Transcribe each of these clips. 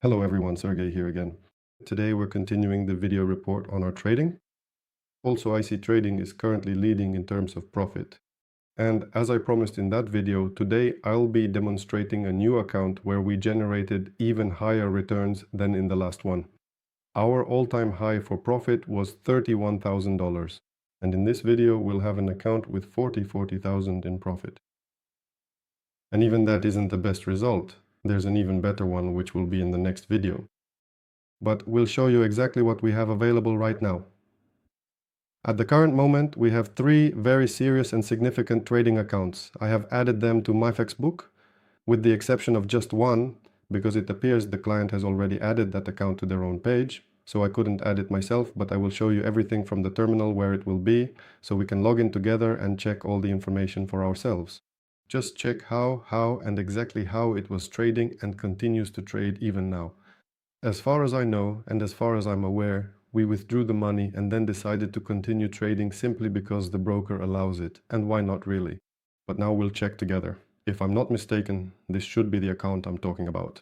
Hello everyone, Sergey here again. Today we're continuing the video report on our trading. Also, I see trading is currently leading in terms of profit. And as I promised in that video, today I'll be demonstrating a new account where we generated even higher returns than in the last one. Our all-time high for profit was $31,000. And in this video, we'll have an account with $40,000 in profit. And even that isn't the best result. There's an even better one, which will be in the next video. But we'll show you exactly what we have available right now. At the current moment, we have 3 very serious and significant trading accounts. I have added them to MyFX book, with the exception of just one, because it appears the client has already added that account to their own page, so I couldn't add it myself, but I will show you everything from the terminal where it will be, so we can log in together and check all the information for ourselves. Just check how, and exactly how it was trading and continues to trade even now. As far as I know, and as far as I'm aware, we withdrew the money and then decided to continue trading simply because the broker allows it, and why not really? But now we'll check together. If I'm not mistaken, this should be the account I'm talking about.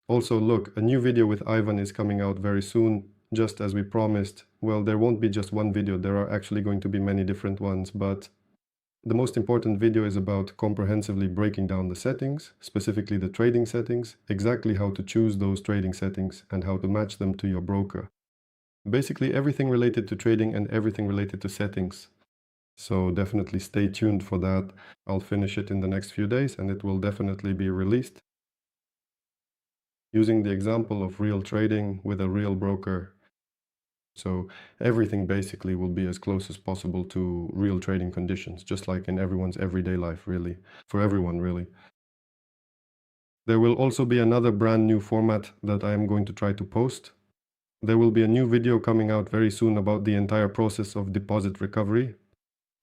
Also, look, a new video with Ivan is coming out very soon, just as we promised. Well, there won't be just one video, there are actually going to be many different ones, but the most important video is about comprehensively breaking down the settings, specifically the trading settings, exactly how to choose those trading settings and how to match them to your broker. Basically everything related to trading and everything related to settings. So definitely stay tuned for that. I'll finish it in the next few days and it will definitely be released. Using the example of real trading with a real broker. So everything basically will be as close as possible to real trading conditions, just like in everyone's everyday life, really. For everyone, really. There will also be another brand new format that I am going to try to post. There will be a new video coming out very soon about the entire process of deposit recovery.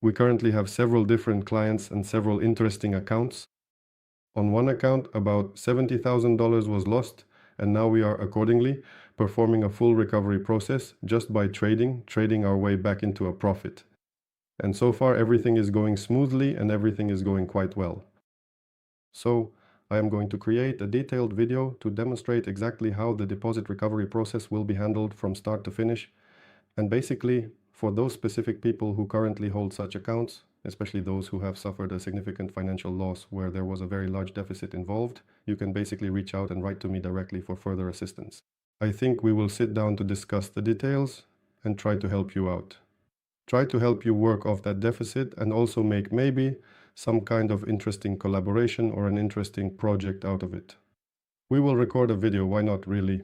We currently have several different clients and several interesting accounts. On one account, about $70,000 was lost, and now we are accordingly performing a full recovery process just by trading our way back into a profit. And so far everything is going smoothly and everything is going quite well. So I am going to create a detailed video to demonstrate exactly how the deposit recovery process will be handled from start to finish. And basically, for those specific people who currently hold such accounts, especially those who have suffered a significant financial loss where there was a very large deficit involved, you can basically reach out and write to me directly for further assistance. I think we will sit down to discuss the details and try to help you out. Try to help you work off that deficit and also make maybe some kind of interesting collaboration or an interesting project out of it. We will record a video, why not really?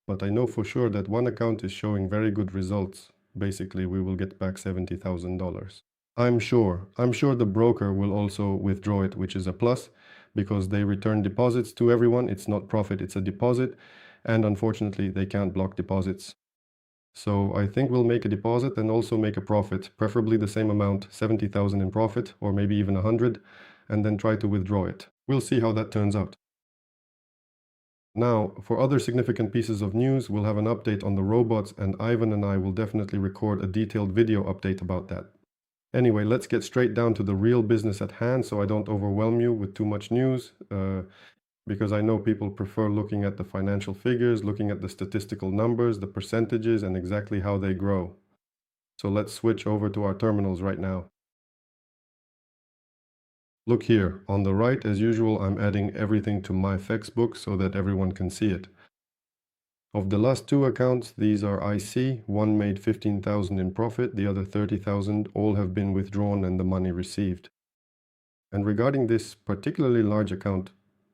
But I know for sure that one account is showing very good results. Basically, we will get back $70,000. I'm sure the broker will also withdraw it, which is a plus, because they return deposits to everyone. It's not profit, it's a deposit. And unfortunately, they can't block deposits. So I think we'll make a deposit and also make a profit, preferably the same amount, 70,000 in profit, or maybe even 100, and then try to withdraw it. We'll see how that turns out. Now, for other significant pieces of news, we'll have an update on the robots, and Ivan and I will definitely record a detailed video update about that. Anyway, let's get straight down to the real business at hand so I don't overwhelm you with too much news, because I know people prefer looking at the financial figures, looking at the statistical numbers, the percentages, and exactly how they grow. So let's switch over to our terminals right now. Look here, on the right, as usual, I'm adding everything to MyFX book so that everyone can see it. Of the last 2 accounts, these are IC, one made 15,000 in profit, the other 30,000, all have been withdrawn and the money received. And regarding this particularly large account,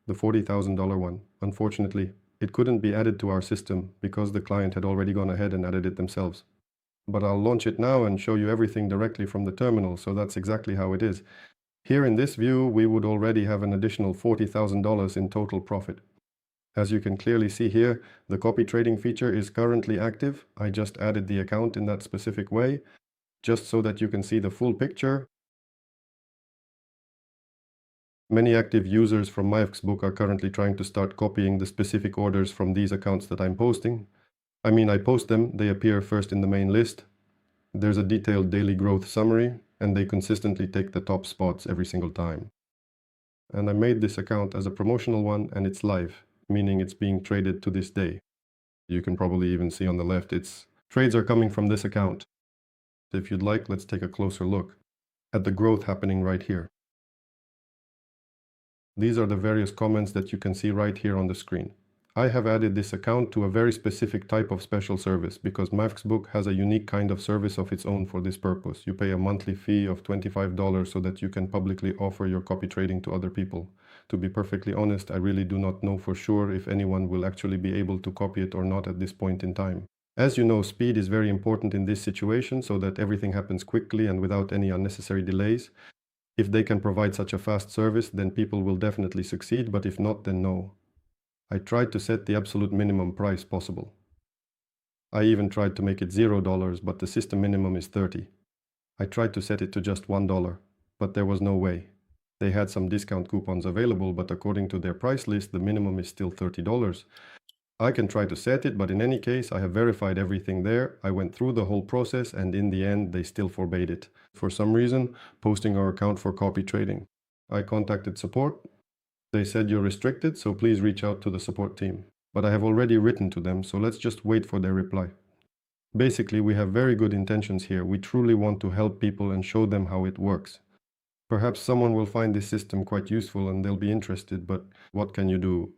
the $40,000 one, unfortunately, it couldn't be added to our system because the client had already gone ahead and added it themselves. But I'll launch it now and show you everything directly from the terminal, so that's exactly how it is. Here in this view, we would already have an additional $40,000 in total profit. As you can clearly see here, the copy trading feature is currently active. I just added the account in that specific way, just so that you can see the full picture. Many active users from MyFX book are currently trying to start copying the specific orders from these accounts that I'm posting. I mean, I post them, they appear first in the main list. There's a detailed daily growth summary, and they consistently take the top spots every single time. And I made this account as a promotional one, and it's live, meaning it's being traded to this day. You can probably even see on the left, trades are coming from this account. If you'd like, let's take a closer look at the growth happening right here. These are the various comments that you can see right here on the screen. I have added this account to a very specific type of special service because Maxbook has a unique kind of service of its own for this purpose. You pay a monthly fee of $25 so that you can publicly offer your copy trading to other people. To be perfectly honest, I really do not know for sure if anyone will actually be able to copy it or not at this point in time. As you know, speed is very important in this situation so that everything happens quickly and without any unnecessary delays. If they can provide such a fast service, then people will definitely succeed, but if not, then no. I tried to set the absolute minimum price possible. I even tried to make it $0, but the system minimum is 30. I tried to set it to just $1, but there was no way. They had some discount coupons available, but according to their price list, the minimum is still $30. I can try to set it, but in any case, I have verified everything there. I went through the whole process, and in the end, they still forbade it. For some reason, posting our account for copy trading. I contacted support. They said you're restricted, so please reach out to the support team. But I have already written to them, so let's just wait for their reply. Basically, we have very good intentions here. We truly want to help people and show them how it works. Perhaps someone will find this system quite useful and they'll be interested, but what can you do?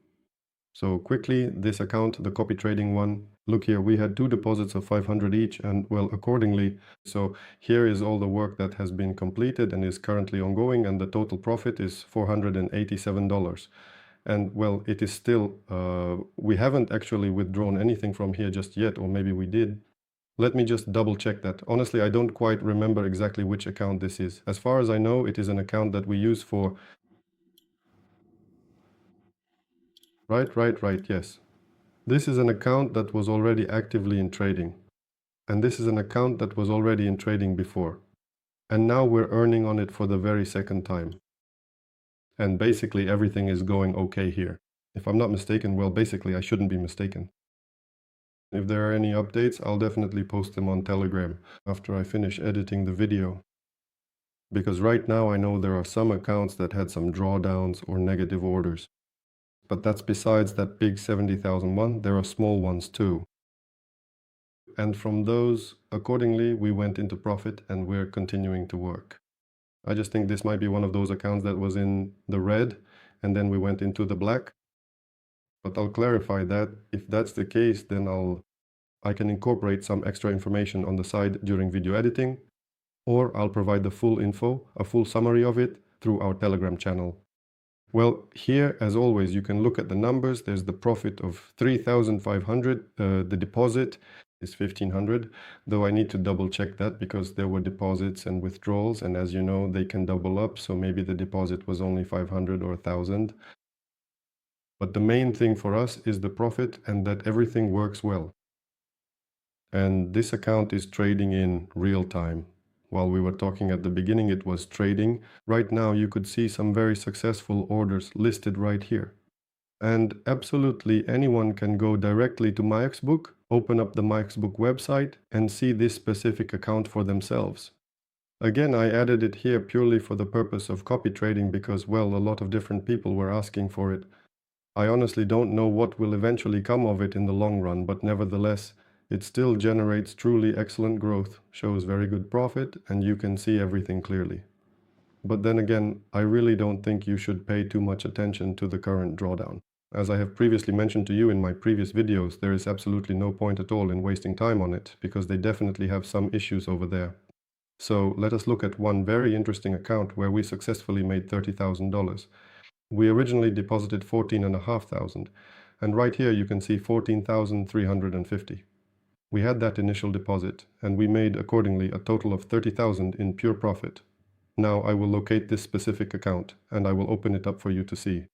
So quickly, this account, the copy trading one, look here, we had 2 deposits of 500 each and well, accordingly, so here is all the work that has been completed and is currently ongoing, and the total profit is $487. And well, it is still, we haven't actually withdrawn anything from here just yet, or maybe we did. Let me just double check that. Honestly, I don't quite remember exactly which account this is. As far as I know, it is an account that we use for... Right, yes. This is an account that was already actively in trading. And this is an account that was already in trading before. And now we're earning on it for the very second time. And basically everything is going okay here. If I'm not mistaken, well, basically I shouldn't be mistaken. If there are any updates, I'll definitely post them on Telegram after I finish editing the video. Because right now I know there are some accounts that had some drawdowns or negative orders. But that's besides that big 70,000 one, there are small ones too. And from those, accordingly, we went into profit and we're continuing to work. I just think this might be one of those accounts that was in the red and then we went into the black. But I'll clarify that. If that's the case, then I can incorporate some extra information on the side during video editing, or I'll provide the full info, a full summary of it, through our Telegram channel. Well, here, as always, you can look at the numbers. There's the profit of 3,500. The deposit is 1,500, though I need to double check that because there were deposits and withdrawals, and as you know, they can double up, so maybe the deposit was only 500 or 1,000. But the main thing for us is the profit and that everything works well. And this account is trading in real time. While we were talking at the beginning, it was trading. Right now, you could see some very successful orders listed right here. And absolutely anyone can go directly to Maxbook, open up the Maxbook website, and see this specific account for themselves. Again, I added it here purely for the purpose of copy trading because, well, a lot of different people were asking for it. I honestly don't know what will eventually come of it in the long run, but nevertheless, it still generates truly excellent growth, shows very good profit, and you can see everything clearly. But then again, I really don't think you should pay too much attention to the current drawdown. As I have previously mentioned to you in my previous videos, there is absolutely no point at all in wasting time on it, because they definitely have some issues over there. So let us look at one very interesting account where we successfully made $30,000. We originally deposited 14,500, and right here you can see 14,350. We had that initial deposit, and we made accordingly a total of 30,000 in pure profit. Now I will locate this specific account, and I will open it up for you to see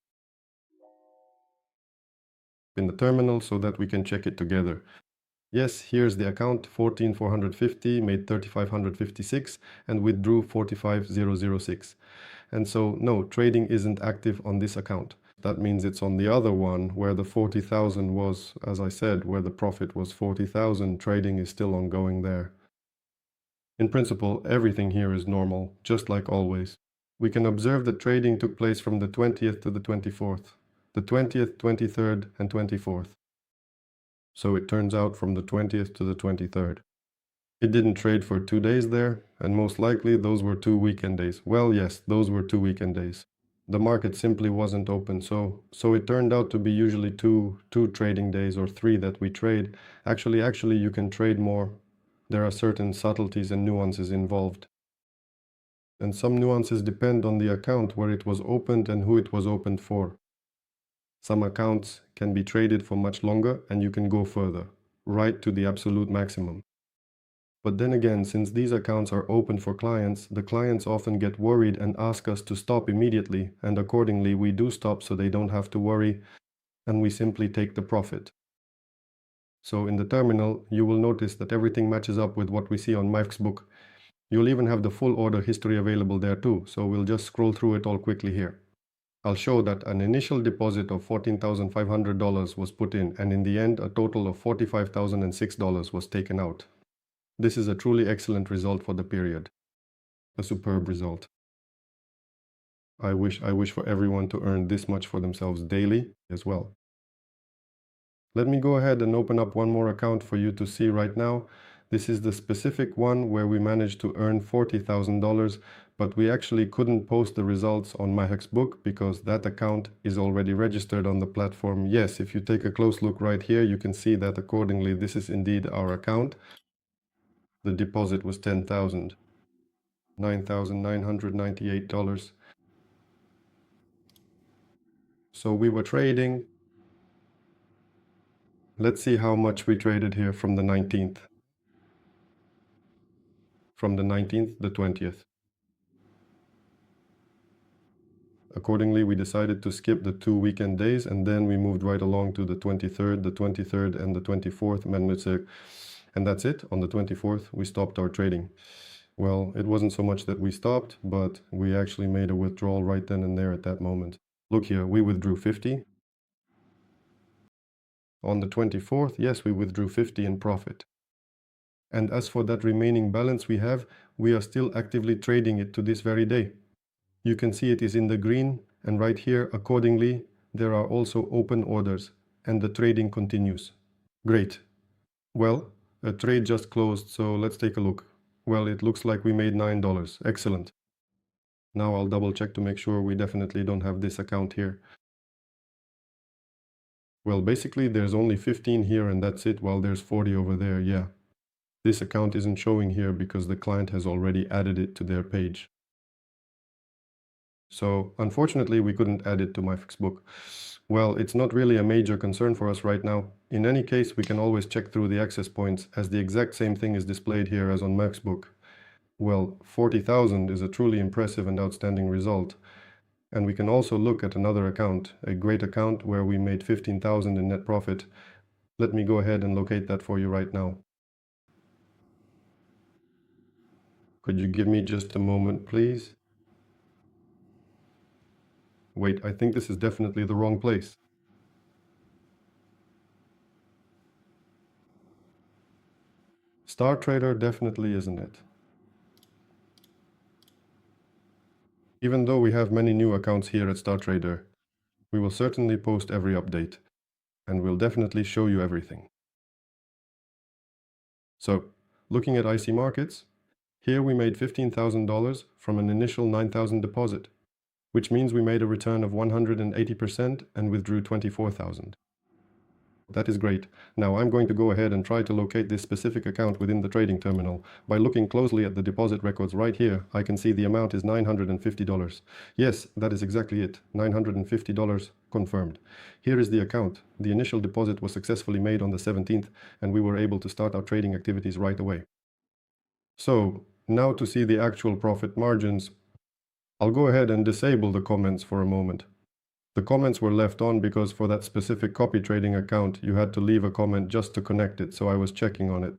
in the terminal so that we can check it together. Yes, here's the account, 14,450, made 3,556, and withdrew 45,006. And so, no, trading isn't active on this account. That means it's on the other one where the 40,000 was, as I said, where the profit was 40,000, trading is still ongoing there. In principle, everything here is normal, just like always. We can observe that trading took place from the 20th to the 24th. the 20th, 23rd, and 24th. So it turns out from the 20th to the 23rd. It didn't trade for 2 days there, and most likely those were 2 weekend days. Well, yes, those were 2 weekend days. The market simply wasn't open, so it turned out to be usually two trading days or 3 that we trade. Actually, you can trade more. There are certain subtleties and nuances involved. And some nuances depend on the account where it was opened and who it was opened for. Some accounts can be traded for much longer and you can go further, right to the absolute maximum. But then again, since these accounts are open for clients, the clients often get worried and ask us to stop immediately, and accordingly we do stop so they don't have to worry, and we simply take the profit. So in the terminal, you will notice that everything matches up with what we see on Mike's book. You'll even have the full order history available there too, so we'll just scroll through it all quickly here. I'll show that an initial deposit of $14,500 was put in, and in the end a total of $45,006 was taken out. This is a truly excellent result for the period. A superb result. I wish for everyone to earn this much for themselves daily as well. Let me go ahead and open up one more account for you to see right now. This is the specific one where we managed to earn $40,000, but we actually couldn't post the results on Mahek's book because that account is already registered on the platform. Yes, if you take a close look right here, you can see that accordingly this is indeed our account. The deposit was $10,000, $9,998. So we were trading. Let's see how much we traded here from the 19th. From the 19th, the 20th. Accordingly, we decided to skip the 2 weekend days, and then we moved right along to the 23rd, and the 24th. And that's it. On the 24th, we stopped our trading. Well, it wasn't so much that we stopped, but we actually made a withdrawal right then and there at that moment. Look here, we withdrew 50. On the 24th, yes, we withdrew 50 in profit. And as for that remaining balance we have, we are still actively trading it to this very day. You can see it is in the green, and right here, accordingly, there are also open orders, and the trading continues. Great. Well, a trade just closed, so let's take a look. Well, it looks like we made $9. Excellent. Now I'll double check to make sure we definitely don't have this account here. Well, basically there's only 15 here and that's it, while there's 40 over there, yeah. This account isn't showing here because the client has already added it to their page. So unfortunately we couldn't add it to Mike's book. Well, it's not really a major concern for us right now. In any case, we can always check through the access points as the exact same thing is displayed here as on Mike's book. Well, 40,000 is a truly impressive and outstanding result. And we can also look at another account, a great account where we made 15,000 in net profit. Let me go ahead and locate that for you right now. Could you give me just a moment, please? Wait, I think this is definitely the wrong place. Star Trader definitely isn't it. Even though we have many new accounts here at Star Trader, we will certainly post every update, and we'll definitely show you everything. So, looking at IC Markets, here we made $15,000 from an initial $9,000 deposit, which means we made a return of 180% and withdrew $24,000. That is great. Now I'm going to go ahead and try to locate this specific account within the trading terminal. By looking closely at the deposit records right here, I can see the amount is $950. Yes, that is exactly it. $950 confirmed. Here is the account. The initial deposit was successfully made on the 17th, and we were able to start our trading activities right away. So, now to see the actual profit margins, I'll go ahead and disable the comments for a moment. The comments were left on because for that specific copy trading account, you had to leave a comment just to connect it, so I was checking on it.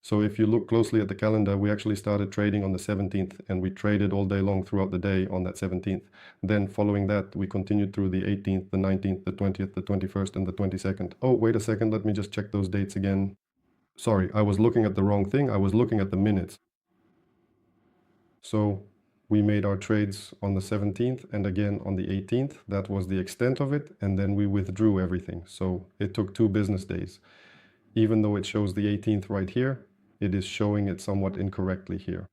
So if you look closely at the calendar, we actually started trading on the 17th, and we traded all day long throughout the day on that 17th. Then following that, we continued through the 18th, the 19th, the 20th, the 21st, and the 22nd. Oh, wait a second, let me just check those dates again. Sorry, I was looking at the wrong thing. I was looking at the minutes. So We made our trades on the 17th and again on the 18th. That was the extent of it. And then we withdrew everything. So it took 2 business days. Even though it shows the 18th right here, it is showing it somewhat incorrectly here.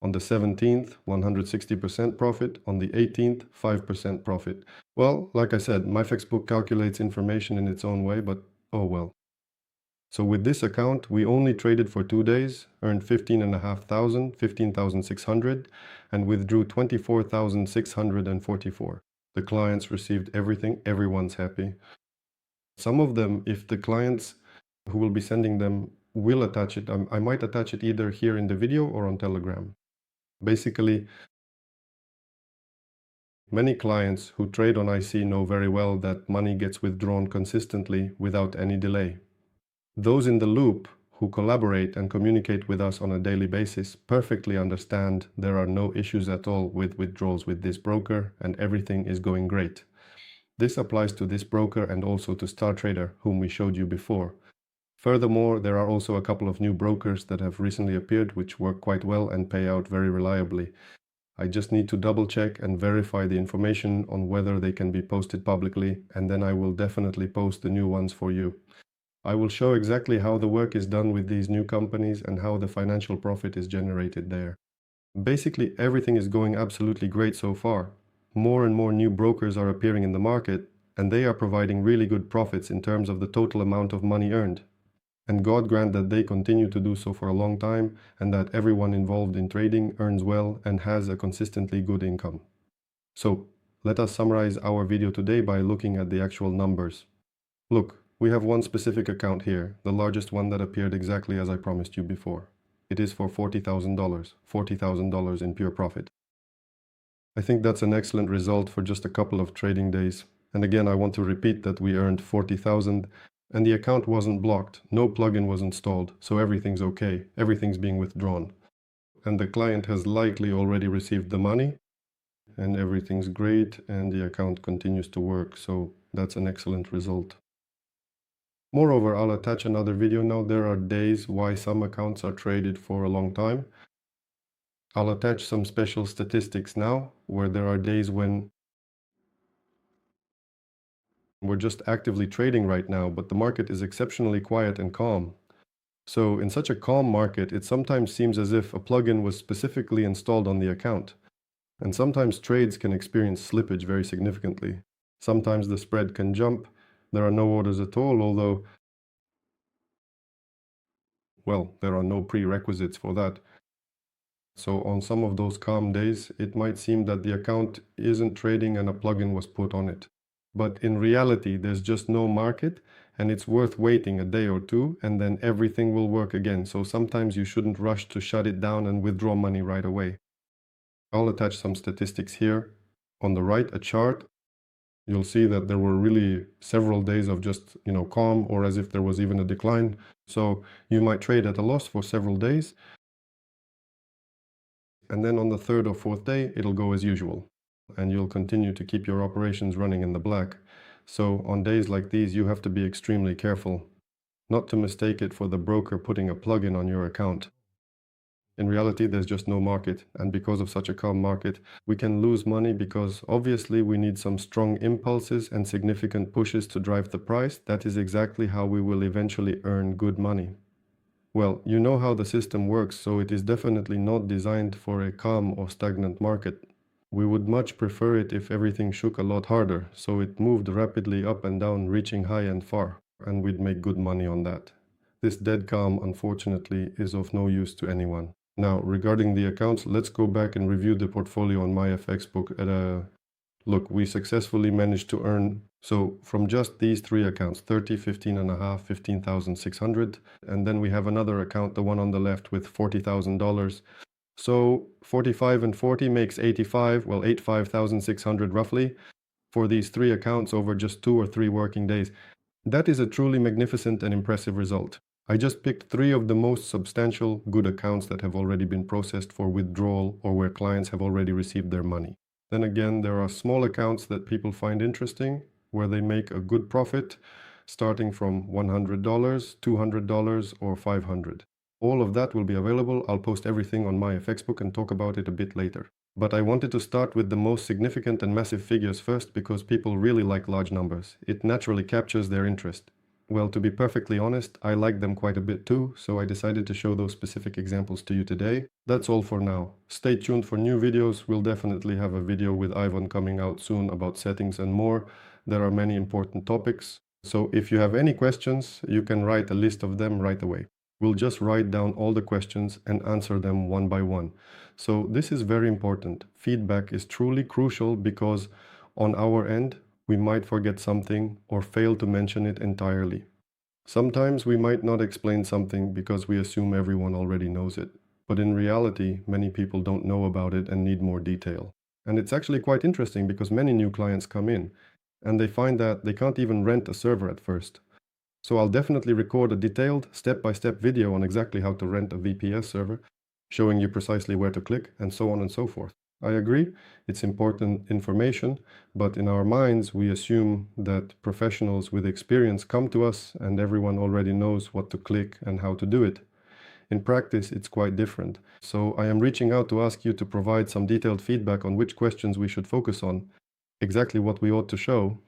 On the 17th, 160% profit. On the 18th, 5% profit. Well, like I said, my book calculates information in its own way, but oh well. So with this account, we only traded for 2 days, earned 15,600, and withdrew 24,644. The clients received everything, everyone's happy. Some of them, if the clients who will be sending them will attach it, I might attach it either here in the video or on Telegram. Basically, many clients who trade on IC know very well that money gets withdrawn consistently without any delay. Those in the loop who collaborate and communicate with us on a daily basis perfectly understand there are no issues at all with withdrawals with this broker and everything is going great. This applies to this broker and also to StarTrader, whom we showed you before. Furthermore, there are also a couple of new brokers that have recently appeared which work quite well and pay out very reliably. I just need to double check and verify the information on whether they can be posted publicly, and then I will definitely post the new ones for you. I will show exactly how the work is done with these new companies and how the financial profit is generated there. Basically, everything is going absolutely great so far. More and more new brokers are appearing in the market, and they are providing really good profits in terms of the total amount of money earned. And God grant that they continue to do so for a long time, and that everyone involved in trading earns well and has a consistently good income. So, let us summarize our video today by looking at the actual numbers. Look, we have one specific account here, the largest one that appeared exactly as I promised you before. It is for $40,000 in pure profit. I think that's an excellent result for just a couple of trading days. And again, I want to repeat that we earned 40,000 and the account wasn't blocked, no plugin was installed, so everything's okay, everything's being withdrawn. And the client has likely already received the money and everything's great and the account continues to work, so that's an excellent result. Moreover, I'll attach another video now. There are days why some accounts are traded for a long time. I'll attach some special statistics now where there are days when we're just actively trading right now, but the market is exceptionally quiet and calm. So in such a calm market, it sometimes seems as if a plugin was specifically installed on the account. And sometimes trades can experience slippage very significantly. Sometimes the spread can jump. There are no orders at all, although, well, there are no prerequisites for that. So on some of those calm days, it might seem that the account isn't trading and a plugin was put on it. But in reality, there's just no market and it's worth waiting a day or two and then everything will work again. So sometimes you shouldn't rush to shut it down and withdraw money right away. I'll attach some statistics here. On the right, a chart. You'll see that there were really several days of just, calm or as if there was even a decline. So you might trade at a loss for several days. And then on the 3rd or 4th day, it'll go as usual. And you'll continue to keep your operations running in the black. So on days like these, you have to be extremely careful, not to mistake it for the broker putting a plugin on your account. In reality, there's just no market, and because of such a calm market, we can lose money because obviously we need some strong impulses and significant pushes to drive the price. That is exactly how we will eventually earn good money. Well, you know how the system works, so it is definitely not designed for a calm or stagnant market. We would much prefer it if everything shook a lot harder, so it moved rapidly up and down, reaching high and far, and we'd make good money on that. This dead calm, unfortunately, is of no use to anyone. Now, regarding the accounts, let's go back and review the portfolio on my FX book. Look, we successfully managed to earn, so from just these 3 accounts, 30, 15.5, 15,600, and then we have another account, the one on the left with $40,000. So 45 and 40 makes 85,600 roughly for these 3 accounts over just 2 or 3 working days. That is a truly magnificent and impressive result. I just picked 3 of the most substantial good accounts that have already been processed for withdrawal or where clients have already received their money. Then again, there are small accounts that people find interesting where they make a good profit starting from $100, $200 or $500. All of that will be available. I'll post everything on my FX book and talk about it a bit later. But I wanted to start with the most significant and massive figures first because people really like large numbers. It naturally captures their interest. Well, to be perfectly honest, I like them quite a bit too, so I decided to show those specific examples to you today. That's all for now. Stay tuned for new videos. We'll definitely have a video with Ivan coming out soon about settings and more. There are many important topics. So if you have any questions, you can write a list of them right away. We'll just write down all the questions and answer them one by one. So this is very important. Feedback is truly crucial because on our end, we might forget something or fail to mention it entirely. Sometimes we might not explain something because we assume everyone already knows it. But in reality, many people don't know about it and need more detail. And it's actually quite interesting because many new clients come in and they find that they can't even rent a server at first. So I'll definitely record a detailed step-by-step video on exactly how to rent a VPS server, showing you precisely where to click and so on and so forth. I agree, it's important information, but in our minds we assume that professionals with experience come to us and everyone already knows what to click and how to do it. In practice, it's quite different. So I am reaching out to ask you to provide some detailed feedback on which questions we should focus on, exactly what we ought to show,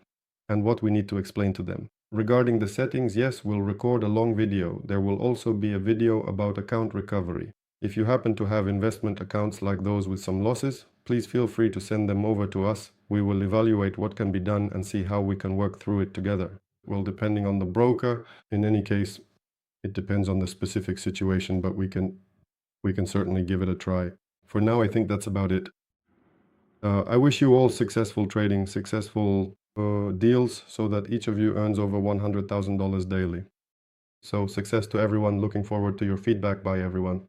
and what we need to explain to them. Regarding the settings, yes, we'll record a long video. There will also be a video about account recovery. If you happen to have investment accounts like those with some losses, please feel free to send them over to us. We will evaluate what can be done and see how we can work through it together. Well, depending on the broker, in any case, it depends on the specific situation, but we can certainly give it a try. For now, I think that's about it. I wish you all successful trading, successful deals so that each of you earns over $100,000 daily. So success to everyone. Looking forward to your feedback. Bye, everyone.